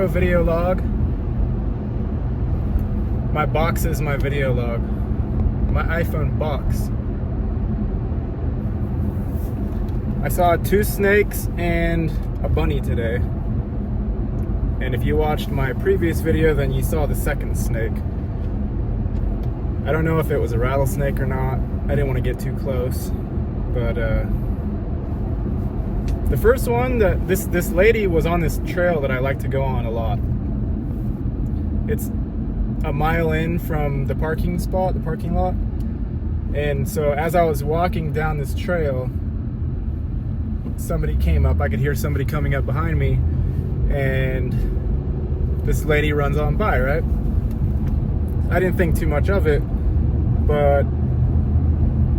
a video log. My box is my video log. My iPhone box. I saw 2 snakes and a bunny today. And if you watched my previous video, then you saw the second snake. I don't know if it was a rattlesnake or not. I didn't want to get too close. But the first one, this lady was on this trail that I like to go on a lot. It's a mile in from the parking lot. And so as I was walking down this trail, somebody came up. I could hear somebody coming up behind me, and this lady runs on by, right? I didn't think too much of it, but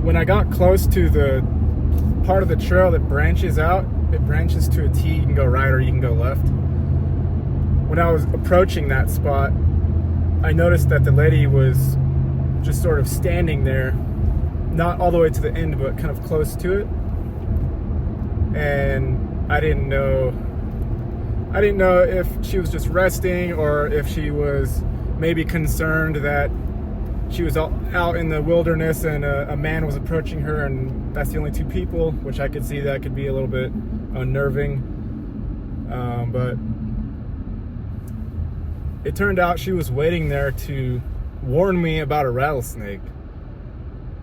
when I got close to the part of the trail that branches out, it branches to a T. You can go right or you can go left. When I was approaching that spot, I noticed that the lady was just sort of standing there, not all the way to the end, but kind of close to it. And I didn't know if she was just resting or if she was maybe concerned that she was out in the wilderness and a man was approaching her, and that's the only 2 people, which I could see that could be a little bit unnerving. But it turned out she was waiting there to warn me about a rattlesnake.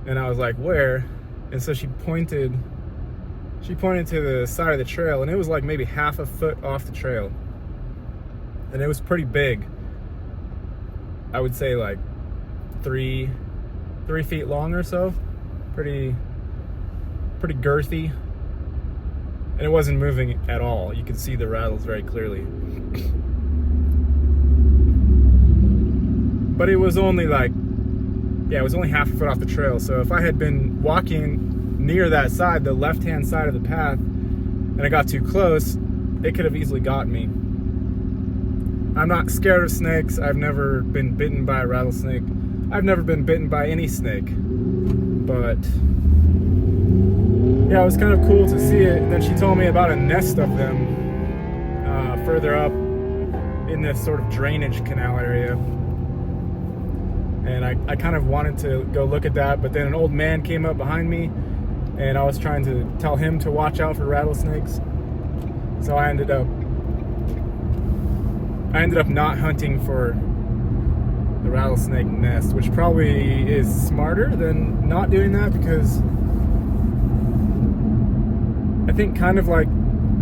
And I was like, where? And so she pointed to the side of the trail, and it was like maybe half a foot off the trail. And it was pretty big. I would say like 3 feet long or so. Pretty girthy. And it wasn't moving at all. You could see the rattles very clearly. But it was only it was only half a foot off the trail. So if I had been walking near that side, the left-hand side of the path, and I got too close, it could have easily got me. I'm not scared of snakes. I've never been bitten by a rattlesnake. I've never been bitten by any snake. But yeah, it was kind of cool to see it. And then she told me about a nest of them further up in this sort of drainage canal area. And I kind of wanted to go look at that, but then an old man came up behind me, and I was trying to tell him to watch out for rattlesnakes. So I ended up not hunting for the rattlesnake nest, which probably is smarter than not doing that, because I think kind of like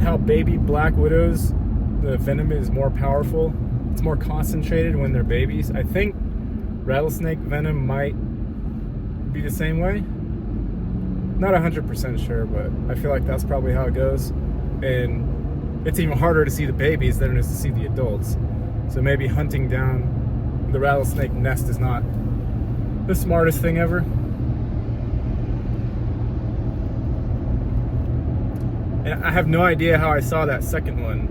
how baby black widows, the venom is more powerful. It's more concentrated when they're babies. I think rattlesnake venom might be the same way. Not 100% sure, but I feel like that's probably how it goes. And it's even harder to see the babies than it is to see the adults. So maybe hunting down the rattlesnake nest is not the smartest thing ever. And I have no idea how I saw that second one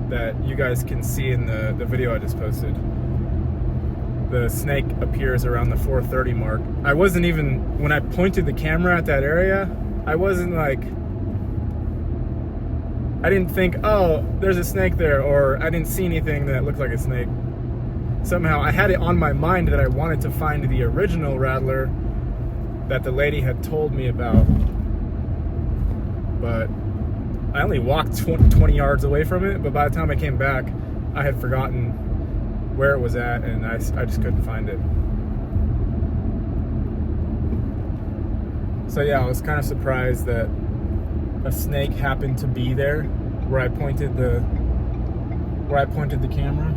that you guys can see in the video I just posted. The snake appears around the 4:30 mark. I wasn't even, when I pointed the camera at that area, I wasn't like, I didn't think, oh, there's a snake there, or I didn't see anything that looked like a snake. Somehow I had it on my mind that I wanted to find the original rattler that the lady had told me about. But I only walked 20 yards away from it, but by the time I came back, I had forgotten where it was at, and I just couldn't find it. So yeah, I was kind of surprised that a snake happened to be there where I pointed the camera.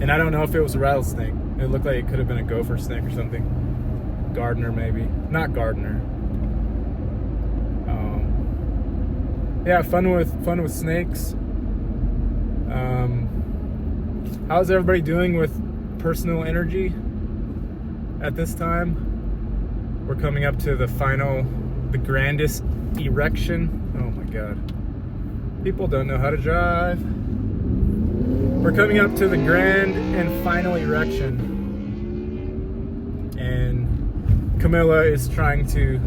And I don't know if it was a rattlesnake. It looked like it could have been a gopher snake or something. Gardener maybe. Not gardener. Yeah, fun with snakes. How's everybody doing with personal energy at this time? We're coming up to the grandest erection. Oh my God. People don't know how to drive. We're coming up to the grand and final erection. And Kamilla is trying to,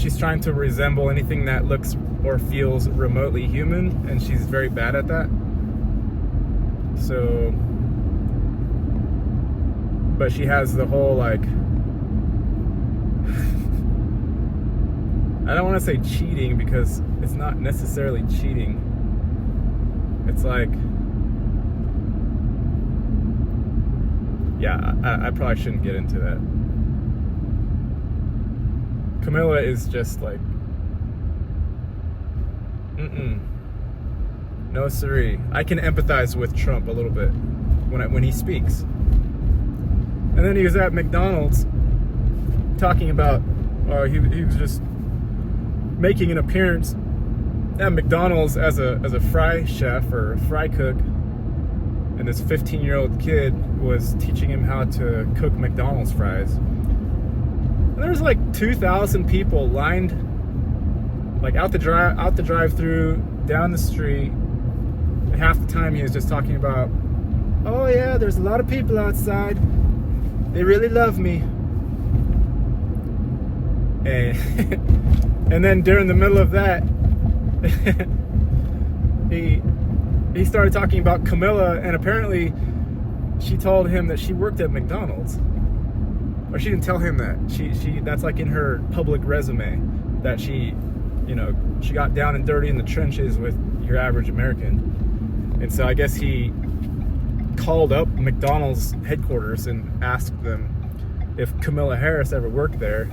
she's trying to resemble anything that looks or feels remotely human, and she's very bad at that. So, but she has the whole, like, I don't want to say cheating, because it's not necessarily cheating. It's like, yeah, I probably shouldn't get into that. Kamilla is just like, no siree. I can empathize with Trump a little bit when he speaks. And then he was at McDonald's talking about, he was just making an appearance at McDonald's as a fry chef or a fry cook, and this 15-year-old kid was teaching him how to cook McDonald's fries. And there's like 2,000 people lined, like out the drive-through, down the street. And half the time he was just talking about, oh yeah, there's a lot of people outside. They really love me. And then during the middle of that, he started talking about Kamilla, and apparently she told him that she worked at McDonald's. Or she didn't tell him that. She that's like in her public resume, that she got down and dirty in the trenches with your average American. And so I guess he called up McDonald's headquarters and asked them if Kamilla Harris ever worked there.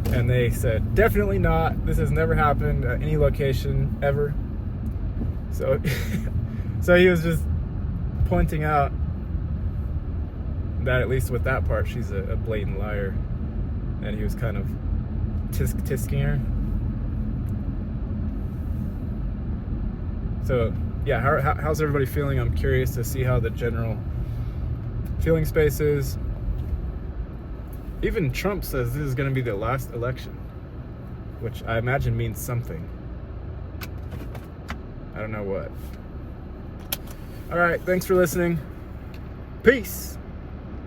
And they said, definitely not. This has never happened at any location ever. So, so he was just pointing out that at least with that part, she's a blatant liar. And he was kind of tisking her. So, yeah, how's everybody feeling? I'm curious to see how the general feeling space is. Even Trump says this is going to be the last election, which I imagine means something. I don't know what. All right, thanks for listening. Peace.